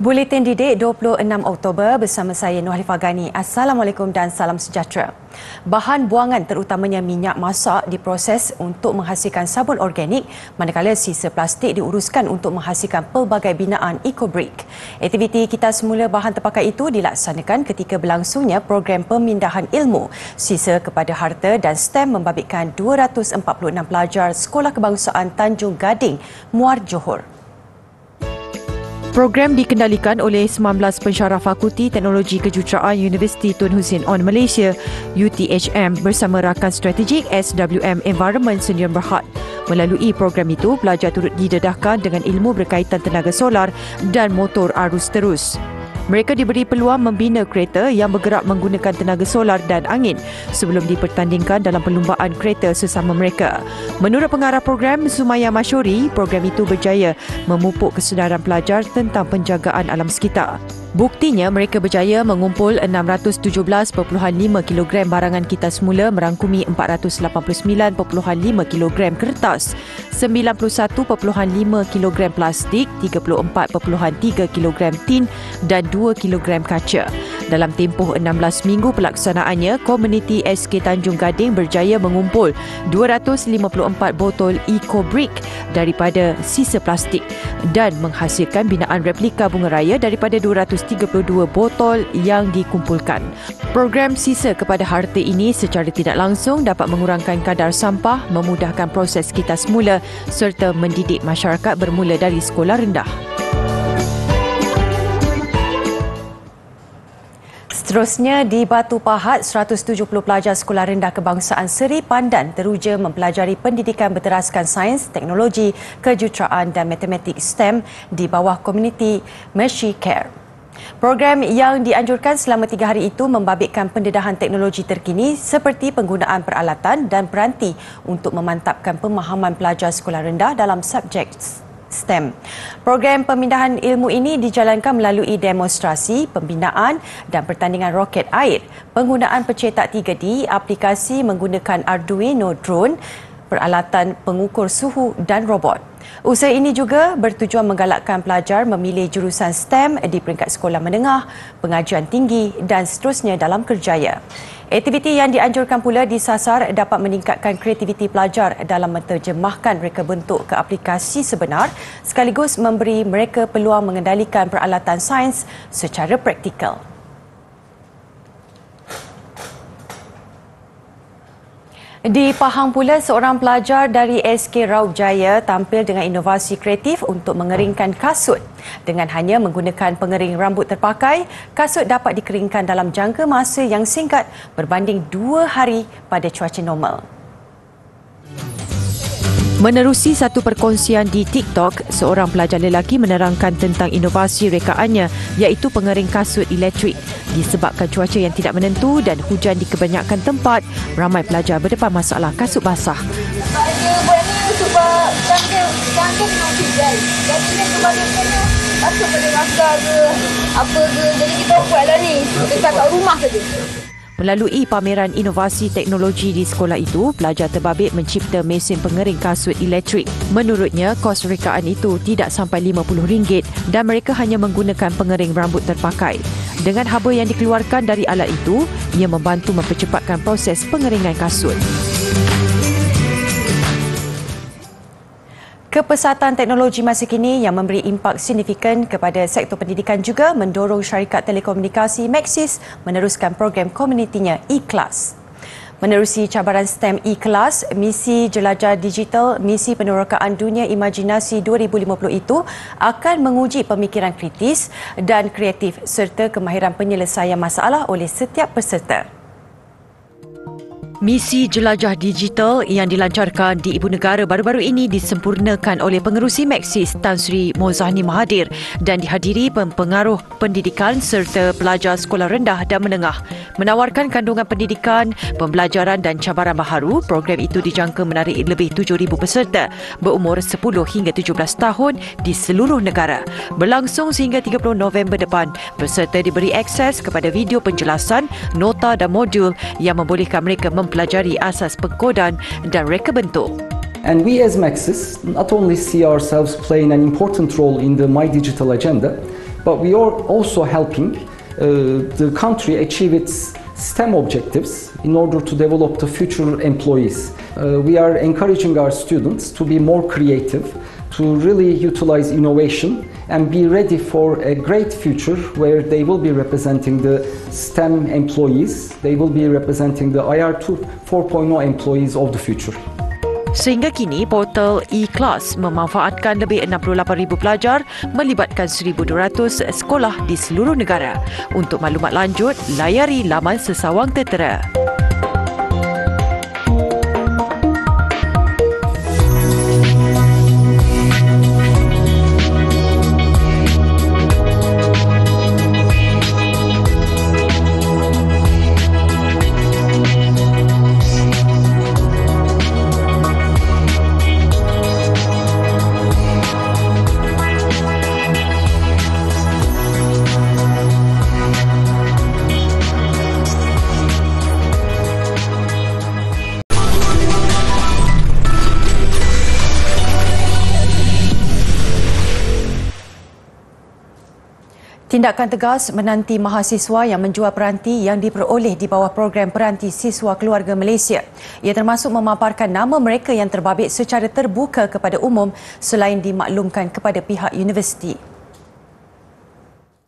Buletin Didik 26 Oktober bersama saya Nur Halifah Ghani. Assalamualaikum dan salam sejahtera. Bahan buangan terutamanya minyak masak diproses untuk menghasilkan sabun organik, manakala sisa plastik diuruskan untuk menghasilkan pelbagai binaan EcoBrick. Aktiviti Kita Semula Bahan Terpakai itu dilaksanakan ketika berlangsungnya program pemindahan ilmu sisa kepada harta dan STEM membabitkan 246 pelajar Sekolah Kebangsaan Tanjung Gading, Muar Johor. Program dikendalikan oleh 19 pensyarah Fakulti Teknologi Kejuruteraan Universiti Tun Hussein On Malaysia UTHM bersama rakan strategik SWM Environment Sdn Bhd. Melalui program itu, pelajar turut didedahkan dengan ilmu berkaitan tenaga solar dan motor arus terus. Mereka diberi peluang membina kereta yang bergerak menggunakan tenaga solar dan angin sebelum dipertandingkan dalam perlumbaan kereta sesama mereka. Menurut pengarah program Sumaya Masyuri, program itu berjaya memupuk kesedaran pelajar tentang penjagaan alam sekitar. Buktinya, mereka berjaya mengumpul 617.5 kilogram barangan kita semula merangkumi 489.5 kilogram kertas, 91.5 kilogram plastik, 34.3 kilogram tin dan 2 kilogram kaca. Dalam tempoh 16 minggu pelaksanaannya, komuniti SK Tanjung Gading berjaya mengumpul 254 botol EcoBrick daripada sisa plastik dan menghasilkan binaan replika bunga raya daripada 232 botol yang dikumpulkan. Program sisa kepada harta ini secara tidak langsung dapat mengurangkan kadar sampah, memudahkan proses kita semula serta mendidik masyarakat bermula dari sekolah rendah. Seterusnya, di Batu Pahat, 170 pelajar Sekolah Rendah Kebangsaan Seri Pandan teruja mempelajari pendidikan berteraskan sains, teknologi, kejuruteraan dan matematik STEM di bawah komuniti Mercy Care. Program yang dianjurkan selama 3 hari itu membabitkan pendedahan teknologi terkini seperti penggunaan peralatan dan peranti untuk memantapkan pemahaman pelajar sekolah rendah dalam subjek STEM. Program pemindahan ilmu ini dijalankan melalui demonstrasi, pembinaan dan pertandingan roket air, penggunaan pencetak 3D, aplikasi menggunakan Arduino drone, peralatan pengukur suhu dan robot. Usaha ini juga bertujuan menggalakkan pelajar memilih jurusan STEM di peringkat sekolah menengah, pengajian tinggi dan seterusnya dalam kerjaya. Aktiviti yang dianjurkan pula disasar dapat meningkatkan kreativiti pelajar dalam menterjemahkan reka bentuk ke aplikasi sebenar sekaligus memberi mereka peluang mengendalikan peralatan sains secara praktikal. Di Pahang pula, seorang pelajar dari SK Raub Jaya tampil dengan inovasi kreatif untuk mengeringkan kasut. Dengan hanya menggunakan pengering rambut terpakai, kasut dapat dikeringkan dalam jangka masa yang singkat berbanding 2 hari pada cuaca normal. Menerusi satu perkongsian di TikTok, seorang pelajar lelaki menerangkan tentang inovasi rekaannya iaitu pengering kasut elektrik. Disebabkan cuaca yang tidak menentu dan hujan di kebanyakan tempat, ramai pelajar berdepan masalah kasut basah. Saya buat ni sebab jangka memang hujan. Jadi ni kebanyakannya kasut pada rasa ke apa ke. Jadi kita buatlah ni dekat kat rumah saja. Melalui pameran inovasi teknologi di sekolah itu, pelajar terbabit mencipta mesin pengering kasut elektrik. Menurutnya, kos rekaan itu tidak sampai RM50 dan mereka hanya menggunakan pengering rambut terpakai. Dengan haba yang dikeluarkan dari alat itu, ia membantu mempercepatkan proses pengeringan kasut. Kepesatan teknologi masa kini yang memberi impak signifikan kepada sektor pendidikan juga mendorong syarikat telekomunikasi Maxis meneruskan program komunitinya E-Class. Menerusi cabaran STEM E-Class, misi jelajah digital, misi penerokaan dunia imajinasi 2050 itu akan menguji pemikiran kritis dan kreatif serta kemahiran penyelesaian masalah oleh setiap peserta. Misi jelajah digital yang dilancarkan di Ibu Negara baru-baru ini disempurnakan oleh pengerusi Maxis Tan Sri Mozani Mahathir dan dihadiri pengaruh pendidikan serta pelajar sekolah rendah dan menengah. Menawarkan kandungan pendidikan, pembelajaran dan cabaran baharu, program itu dijangka menarik lebih 7,000 peserta berumur 10 hingga 17 tahun di seluruh negara. Berlangsung sehingga 30 November depan, peserta diberi akses kepada video penjelasan, nota dan modul yang membolehkan mereka mempelajari asas pengkodan dan reka bentuk. And we as Maxis not only see ourselves playing an important role in the My Digital agenda, but we are also helping the country achieve its STEM objectives in order to develop the future employees. We are encouraging our students to be more creative, to really utilize innovation and be ready for a great future where they will be representing the STEM employees, they will be representing the IR 4.0 employees of the future. Sehingga kini, portal e-Class memanfaatkan lebih 68,000 pelajar melibatkan 1,200 sekolah di seluruh negara. Untuk maklumat lanjut, layari laman Sesawang Tertera. Tindakan tegas menanti mahasiswa yang menjual peranti yang diperoleh di bawah program Peranti Siswa Keluarga Malaysia. Ia termasuk memaparkan nama mereka yang terbabit secara terbuka kepada umum selain dimaklumkan kepada pihak universiti.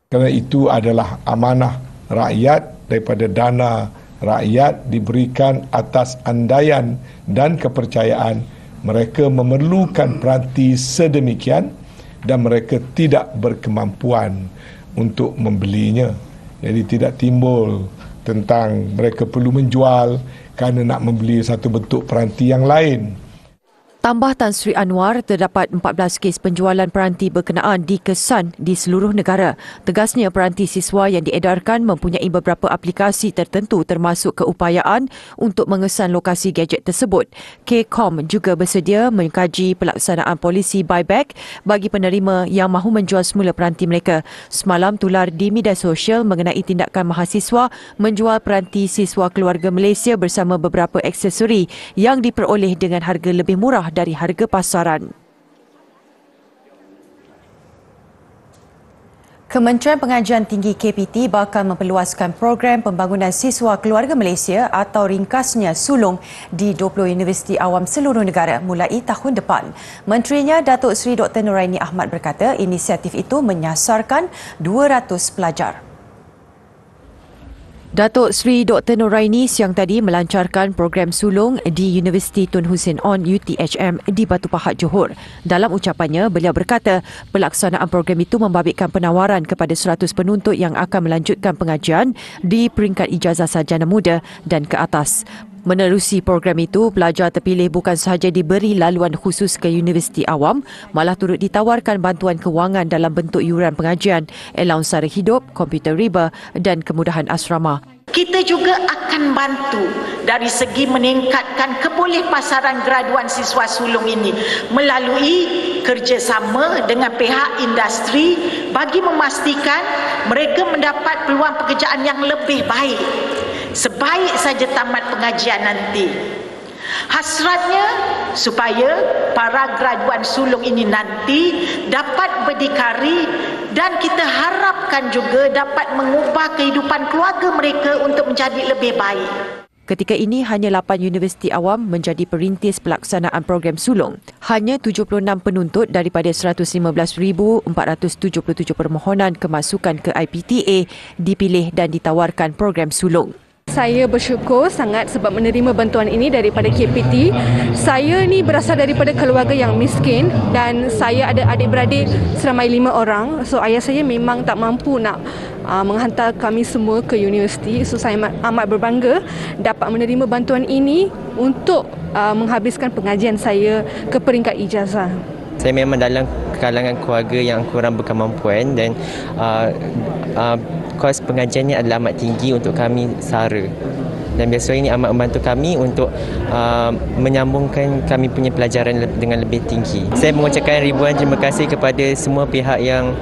Kerana itu adalah amanah rakyat daripada dana rakyat diberikan atas andaian dan kepercayaan mereka memerlukan peranti sedemikian dan mereka tidak berkemampuan untuk membelinya. Jadi tidak timbul tentang mereka perlu menjual kerana nak membeli satu bentuk peranti yang lain. Tambah Tan Sri Anwar, terdapat 14 kes penjualan peranti berkenaan dikesan di seluruh negara. Tegasnya, peranti siswa yang diedarkan mempunyai beberapa aplikasi tertentu termasuk keupayaan untuk mengesan lokasi gadget tersebut. KCOM juga bersedia mengkaji pelaksanaan polisi buyback bagi penerima yang mahu menjual semula peranti mereka. Semalam tular di media sosial mengenai tindakan mahasiswa menjual peranti siswa keluarga Malaysia bersama beberapa aksesori yang diperoleh dengan harga lebih murah dari harga pasaran. Kementerian Pengajian Tinggi KPT bakal memperluaskan program pembangunan siswa keluarga Malaysia atau ringkasnya sulung di 20 universiti awam seluruh negara mulai tahun depan. Menterinya Datuk Seri Dr. Noraini Ahmad berkata inisiatif itu menyasarkan 200 pelajar. Datuk Seri Dr. Noraini siang tadi melancarkan program sulung di Universiti Tun Hussein On UTHM di Batu Pahat, Johor. Dalam ucapannya, beliau berkata pelaksanaan program itu membabitkan penawaran kepada 100 penuntut yang akan melanjutkan pengajian di peringkat ijazah sarjana muda dan ke atas. Menerusi program itu, pelajar terpilih bukan sahaja diberi laluan khusus ke universiti awam, malah turut ditawarkan bantuan kewangan dalam bentuk yuran pengajian, allowance sara hidup, komputer riba dan kemudahan asrama. Kita juga akan bantu dari segi meningkatkan kebolehpasaran graduan siswa sulung ini melalui kerjasama dengan pihak industri bagi memastikan mereka mendapat peluang pekerjaan yang lebih baik sebaik saja tamat pengajian nanti. Hasratnya supaya para graduan sulung ini nanti dapat berdikari dan kita harapkan juga dapat mengubah kehidupan keluarga mereka untuk menjadi lebih baik. Ketika ini, hanya 8 universiti awam menjadi perintis pelaksanaan program sulung. Hanya 76 penuntut daripada 115,477 permohonan kemasukan ke IPTA dipilih dan ditawarkan program sulung. Saya bersyukur sangat sebab menerima bantuan ini daripada KPT. Saya ni berasal daripada keluarga yang miskin dan saya ada adik-beradik seramai 5 orang. So ayah saya memang tak mampu nak menghantar kami semua ke universiti. So saya amat berbangga dapat menerima bantuan ini untuk menghabiskan pengajian saya ke peringkat ijazah. Saya memang dalam kalangan keluarga yang kurang berkemampuan dan kos pengajiannya adalah amat tinggi untuk kami sara. dan beasiswa ini amat membantu kami untuk menyambungkan kami punya pelajaran dengan lebih tinggi. Saya mengucapkan ribuan terima kasih kepada semua pihak yang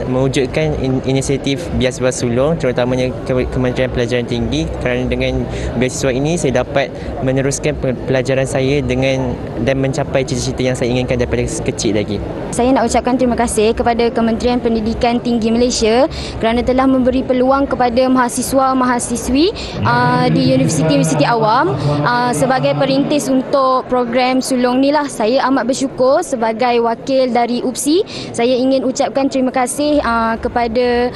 mewujudkan inisiatif beasiswa sulung, terutamanya Kementerian Pelajaran Tinggi, kerana dengan beasiswa ini saya dapat meneruskan pelajaran saya dan mencapai cita-cita yang saya inginkan daripada kecil lagi. Saya nak ucapkan terima kasih kepada Kementerian Pendidikan Tinggi Malaysia kerana telah memberi peluang kepada mahasiswa-mahasiswi di Universiti Awam sebagai perintis untuk program sulung ni lah. Saya amat bersyukur sebagai wakil dari UPSI. Saya ingin ucapkan terima kasih kepada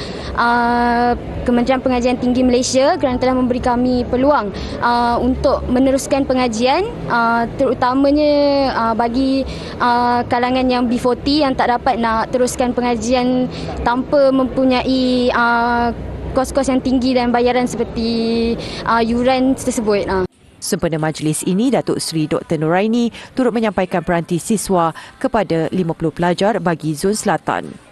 Kementerian Pengajian Tinggi Malaysia kerana telah memberi kami peluang untuk meneruskan pengajian, terutamanya bagi kalangan yang B40 yang tak dapat nak teruskan pengajian tanpa mempunyai kos-kos yang tinggi dan bayaran seperti yuran tersebut. Sempena majlis ini, Datuk Seri Dr. Noraini turut menyampaikan peranti siswa kepada 50 pelajar bagi Zon Selatan.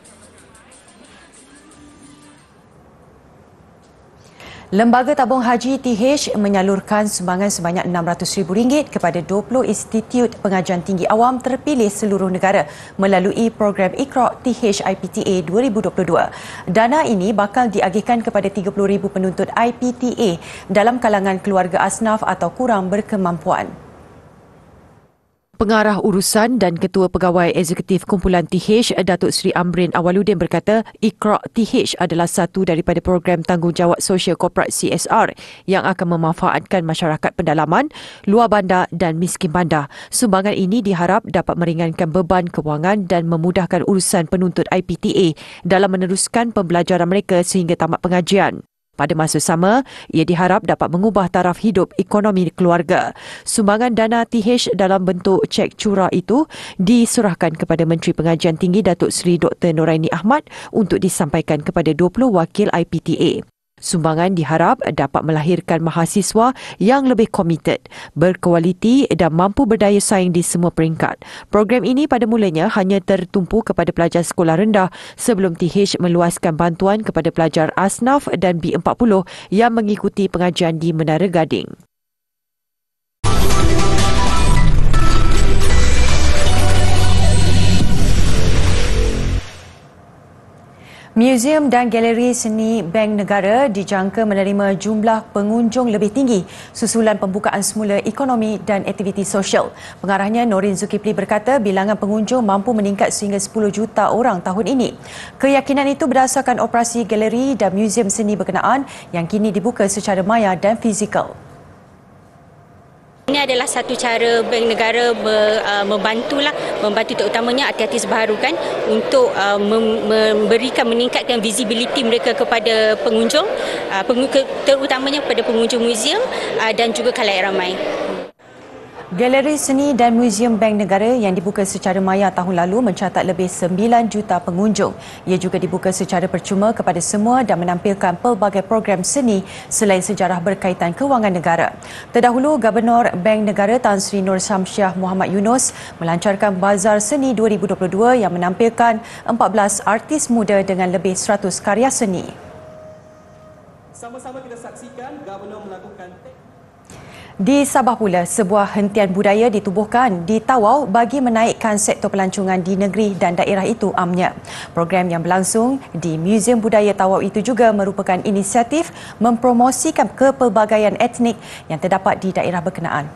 Lembaga Tabung Haji TH menyalurkan sumbangan sebanyak RM600,000 kepada 20 institut pengajian tinggi awam terpilih seluruh negara melalui program Iqra' TH IPTA 2022. Dana ini bakal diagihkan kepada 30,000 penuntut IPTA dalam kalangan keluarga asnaf atau kurang berkemampuan. Pengarah Urusan dan Ketua Pegawai Eksekutif Kumpulan TH, Datuk Seri Amrin Awaludin berkata, Iqra' TH adalah satu daripada program tanggungjawab sosial korporat CSR yang akan memanfaatkan masyarakat pendalaman, luar bandar dan miskin bandar. Sumbangan ini diharap dapat meringankan beban kewangan dan memudahkan urusan penuntut IPTA dalam meneruskan pembelajaran mereka sehingga tamat pengajian. Pada masa sama, ia diharap dapat mengubah taraf hidup ekonomi keluarga. Sumbangan dana TH dalam bentuk cek curah itu diserahkan kepada Menteri Pengajian Tinggi Datuk Seri Dr. Noraini Ahmad untuk disampaikan kepada 20 wakil IPTA. Sumbangan diharap dapat melahirkan mahasiswa yang lebih komited, berkualiti dan mampu berdaya saing di semua peringkat. Program ini pada mulanya hanya tertumpu kepada pelajar sekolah rendah sebelum TH meluaskan bantuan kepada pelajar asnaf dan B40 yang mengikuti pengajian di Menara Gading. Museum dan Galeri Seni Bank Negara dijangka menerima jumlah pengunjung lebih tinggi susulan pembukaan semula ekonomi dan aktiviti sosial. Pengarahnya Norin Zulkifli berkata bilangan pengunjung mampu meningkat sehingga 10 juta orang tahun ini. Keyakinan itu berdasarkan operasi galeri dan muzium seni berkenaan yang kini dibuka secara maya dan fizikal. Ini adalah satu cara Bank Negara membantu terutamanya artis-artis baharu kan untuk meningkatkan visibility mereka kepada pengunjung, terutamanya kepada pengunjung muzium dan juga khalayak ramai. Galeri Seni dan Muzium Bank Negara yang dibuka secara maya tahun lalu mencatat lebih 9 juta pengunjung. Ia juga dibuka secara percuma kepada semua dan menampilkan pelbagai program seni selain sejarah berkaitan kewangan negara. Terdahulu, Gubernur Bank Negara Tan Sri Nur Syamsiah Muhammad Yunus melancarkan Bazar Seni 2022 yang menampilkan 14 artis muda dengan lebih 100 karya seni. Sama-sama kita saksikan Gubernur melakukan Di Sabah pula, sebuah hentian budaya ditubuhkan di Tawau bagi menaikkan sektor pelancongan di negeri dan daerah itu amnya. Program yang berlangsung di Muzium Budaya Tawau itu juga merupakan inisiatif mempromosikan kepelbagaian etnik yang terdapat di daerah berkenaan.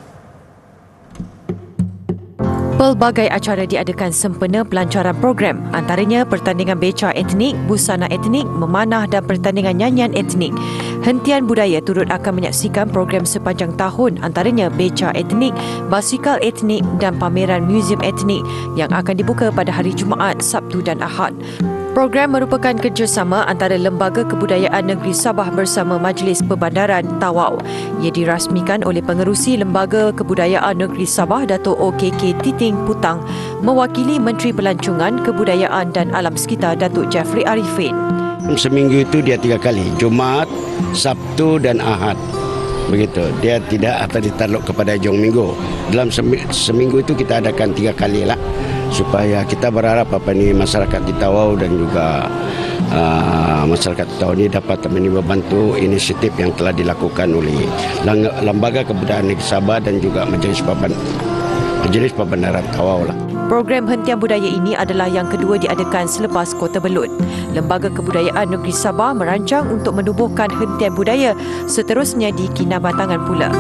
Pelbagai acara diadakan sempena pelancaran program, antaranya pertandingan beca etnik, busana etnik, memanah dan pertandingan nyanyian etnik. Hentian Budaya turut akan menyaksikan program sepanjang tahun, antaranya beca etnik, basikal etnik dan pameran muzium etnik yang akan dibuka pada hari Jumaat, Sabtu dan Ahad. Program merupakan kerjasama antara Lembaga Kebudayaan Negeri Sabah bersama Majlis Perbandaran Tawau. Ia dirasmikan oleh Pengerusi Lembaga Kebudayaan Negeri Sabah, Dato' OKK Titing Putang, mewakili Menteri Pelancongan, Kebudayaan dan Alam Sekitar, Datuk Jeffrey Arifin. Seminggu itu dia 3 kali, Jumaat, Sabtu dan Ahad. Begitu, dia tidak akan ditakluk kepada hujung minggu. Dalam seminggu itu kita adakan 3 kali lah. supaya kita berharap masyarakat di Tawau dan juga masyarakat Tawau ini dapat membantu inisiatif yang telah dilakukan oleh Lembaga Kebudayaan Negeri Sabah dan juga Majlis Pembenaran Tawau lah. Program Hentian Budaya ini adalah yang kedua diadakan selepas Kota Belud. Lembaga Kebudayaan Negeri Sabah merancang untuk menubuhkan hentian budaya seterusnya di Kinabatangan pula.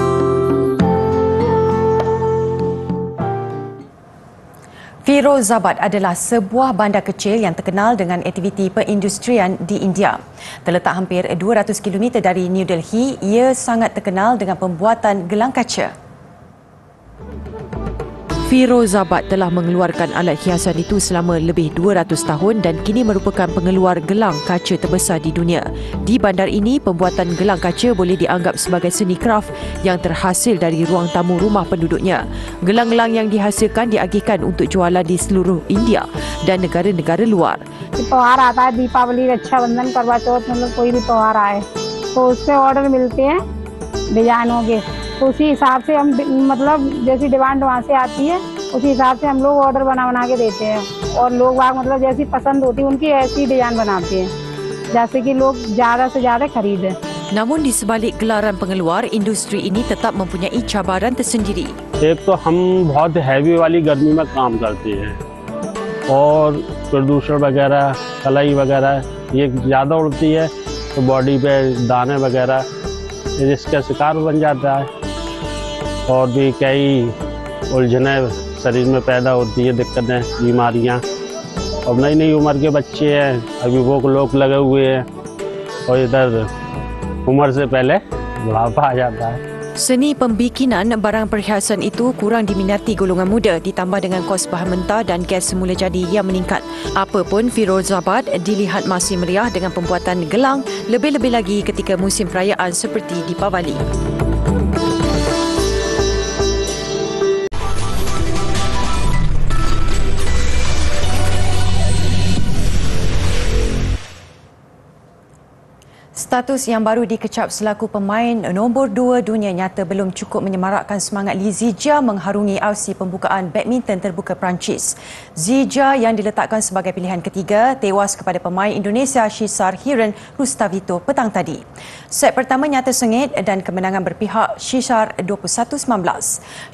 Firozabad adalah sebuah bandar kecil yang terkenal dengan aktiviti perindustrian di India. Terletak hampir 200 km dari New Delhi, ia sangat terkenal dengan pembuatan gelang kaca. Firozabad telah mengeluarkan alat hiasan itu selama lebih 200 tahun dan kini merupakan pengeluar gelang kaca terbesar di dunia. Di bandar ini, pembuatan gelang kaca boleh dianggap sebagai seni kraf yang terhasil dari ruang tamu rumah penduduknya. Gelang-gelang yang dihasilkan diagihkan untuk jualan di seluruh India dan negara-negara luar. त्योहार आता है दीपावली, रक्षाबंधन, करवा चौथ, मतलब कोई भी त्योहार आए तो उससे ऑर्डर मिलते हैं डिजाइनों के, तो उसी हिसाब से हम मतलब जैसी डिमांड वहाँ से आती है उसी हिसाब से हम लोग ऑर्डर बना के देते हैं और लोग मतलब जैसी पसंद होती है उनकी ऐसी डिजाइन बनाते हैं जैसे कि लोग ज़्यादा से ज़्यादा खरीदें. Namun di sebalik gelaran pengeluar, industri ini tetap mempunyai cabaran tersendiri. एक तो हम बहुत हैवी वाली गर्मी में काम करते हैं और प्रदूषण वगैरह, कलाई वगैरह ये ज़्यादा उड़ती है तो बॉडी पे दाने वगैरह जिसका शिकार बन जाता है और भी कई उलझने शरीर में पैदा होती है, दिक्कतें, बीमारियां. और नई नई उम्र के बच्चे हैं, अभी वो लोग लगे हुए हैं और इधर उम्र से पहले बुढ़ापा आ जाता है. Seni pembikinan barang perhiasan itu kurang diminati golongan muda ditambah dengan kos bahan mentah dan gas semula jadi yang meningkat. Apapun, Firozabad dilihat masih meriah dengan pembuatan gelang, lebih-lebih lagi ketika musim perayaan seperti Deepavali. Status yang baru dikecap selaku pemain nombor 2 dunia nyata belum cukup menyemarakkan semangat Li Zijia mengharungi aksi pembukaan badminton terbuka Perancis. Zijia yang diletakkan sebagai pilihan ketiga tewas kepada pemain Indonesia Shizar Hiren Rustavito petang tadi. Set pertama nyata sengit dan kemenangan berpihak Shizar 21-19.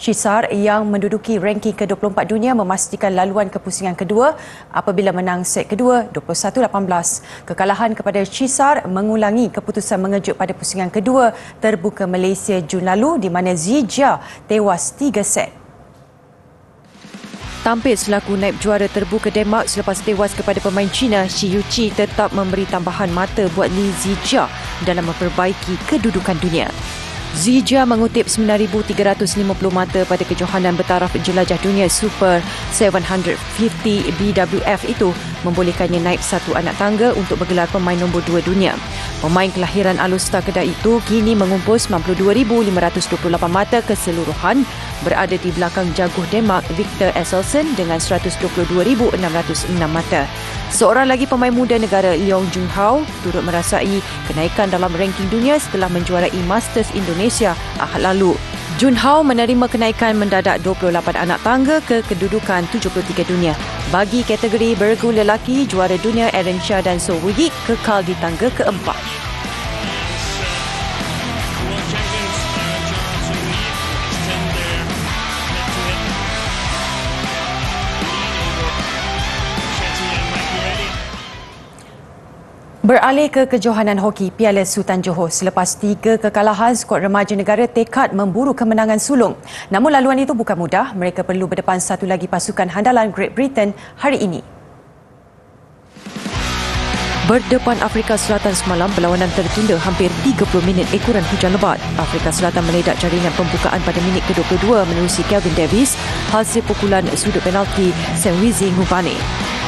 Shizar yang menduduki ranking ke-24 dunia memastikan laluan ke pusingan kedua apabila menang set kedua 21-18. Kekalahan kepada Shizar mengulangi keputusan mengejut pada pusingan kedua terbuka Malaysia Jun lalu di mana Zijia tewas 3 set. Tampil selaku naib juara terbuka Denmark selepas tewas kepada pemain China, Shi Yuqi tetap memberi tambahan mata buat Li Zijia dalam memperbaiki kedudukan dunia. Zijia mengutip 9,350 mata pada kejohanan bertaraf jelajah dunia Super 750 BWF itu membolehkannya naik satu anak tangga untuk bergelar pemain nombor 2 dunia. Pemain kelahiran Alustar Kedah itu kini mengumpul 92,528 mata keseluruhan berada di belakang jaguh Denmark Victor Axelsen dengan 122,606 mata. Seorang lagi pemain muda negara Leong Junhao turut merasai kenaikan dalam ranking dunia setelah menjuarai Masters Indonesia Ahad lalu. Junhao menerima kenaikan mendadak 28 anak tangga ke kedudukan 73 dunia. Bagi kategori bergu lelaki, juara dunia Aaron Shah dan So Woo-yik kekal di tangga keempat. Beralih ke kejohanan hoki Piala Sultan Johor, selepas 3 kekalahan, skuad remaja negara tekad memburu kemenangan sulung. Namun laluan itu bukan mudah, mereka perlu berdepan satu lagi pasukan handalan Great Britain hari ini. Berdepan Afrika Selatan semalam, perlawanan tertunda hampir 30 minit ekoran hujan lebat. Afrika Selatan meledak jaringan pembukaan pada minit ke-22 menerusi Kelvin Davis hasil pukulan sudut penalti Senwizi Ngubane.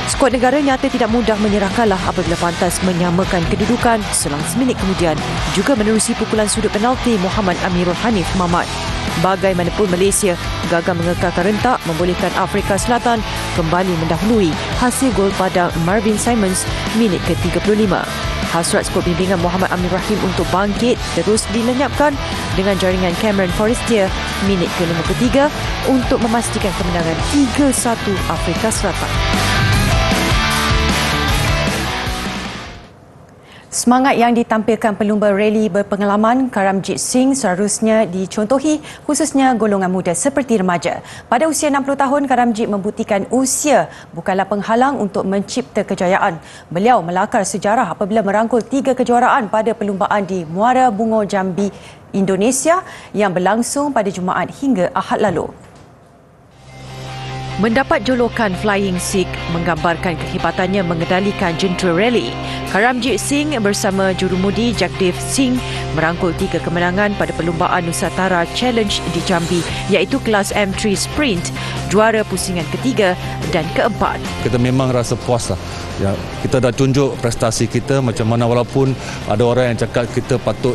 Skuad negara nyata tidak mudah menyerah kalah apabila pantas menyamakan kedudukan selang seminit kemudian juga menerusi pukulan sudut penalti Muhammad Amirul Hanif Mamat. Bagaimanapun, Malaysia gagal mengekalkan rentak membolehkan Afrika Selatan kembali mendahului hasil gol pada Marvin Simons minit ke-35. Hasrat skop bimbingan Muhammad Amin Rahim untuk bangkit terus dilenyapkan dengan jaringan Cameron Forestier minit ke-53 untuk memastikan kemenangan 3-1 Afrika Selatan. Semangat yang ditampilkan pelumba rally berpengalaman Karamjit Singh seharusnya dicontohi, khususnya golongan muda seperti remaja. Pada usia 60 tahun, Karamjit membuktikan usia bukanlah penghalang untuk mencipta kejayaan. Beliau melakar sejarah apabila merangkul 3 kejuaraan pada perlumbaan di Muara Bungo Jambi, Indonesia yang berlangsung pada Jumaat hingga Ahad lalu. Mendapat julukan Flying Sikh menggambarkan kehebatannya mengendalikan jentera rally. Karamjit Singh bersama jurumudi Jagdev Singh merangkul 3 kemenangan pada perlumbaan Nusantara Challenge di Jambi, iaitu kelas M3 Sprint, juara pusingan ketiga dan keempat. Kita memang rasa puas lah. Ya, kita dah tunjuk prestasi kita macam mana, walaupun ada orang yang cakap kita patut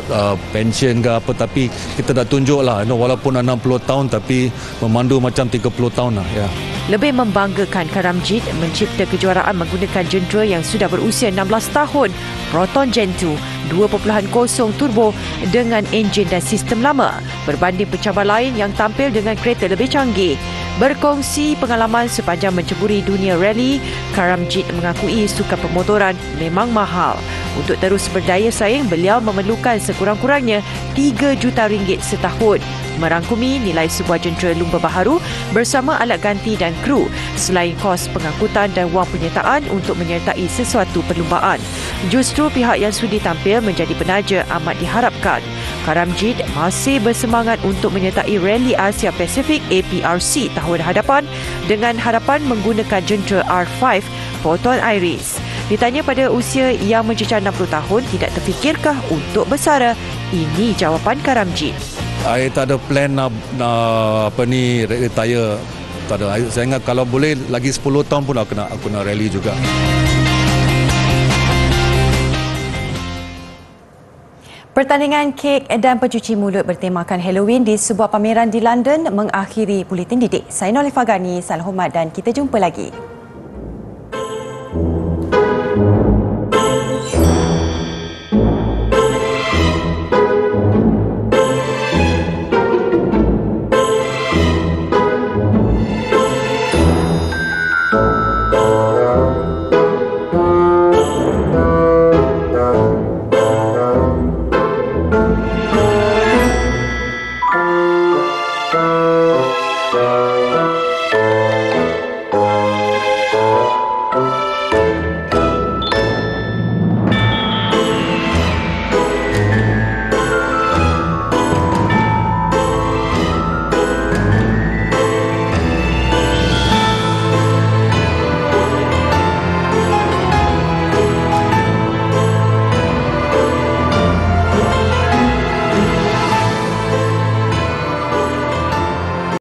pension ke apa, tapi kita dah tunjuk lah, walaupun 60 tahun tapi memandu macam 30 tahun lah. Ya. Lebih membanggakan, Karamjit mencipta kejuaraan menggunakan jentera yang sudah berusia 16 tahun, Proton Gen 2 2.0 turbo dengan enjin dan sistem lama, berbanding pencabar lain yang tampil dengan kereta lebih canggih. Berkongsi pengalaman sepanjang menceburi dunia rally, Karamjit mengakui sukan pemotoran memang mahal. Untuk terus berdaya saing, beliau memerlukan sekurang-kurangnya RM3 juta setahun, merangkumi nilai sebuah jentera lumba baharu bersama alat ganti dan kru, selain kos pengangkutan dan wang penyertaan untuk menyertai sesuatu perlumbaan. Justru pihak yang sudi tampil menjadi penaja amat diharapkan. Karamjit masih bersemangat untuk menyertai Rally Asia Pasifik APRC tahun hadapan dengan harapan menggunakan jentera R5 Proton Iris. Ditanya pada usia yang mencecah 60 tahun, tidak terfikirkah untuk bersara? Ini jawapan Karamjit. Saya tak ada plan nak retire. Tak ada. Saya ingat kalau boleh lagi 10 tahun pun aku nak rally juga. Pertandingan kek dan pencuci mulut bertemakan Halloween di sebuah pameran di London mengakhiri Buletin Didik. Saya Nolifah Gani, salam hormat dan kita jumpa lagi.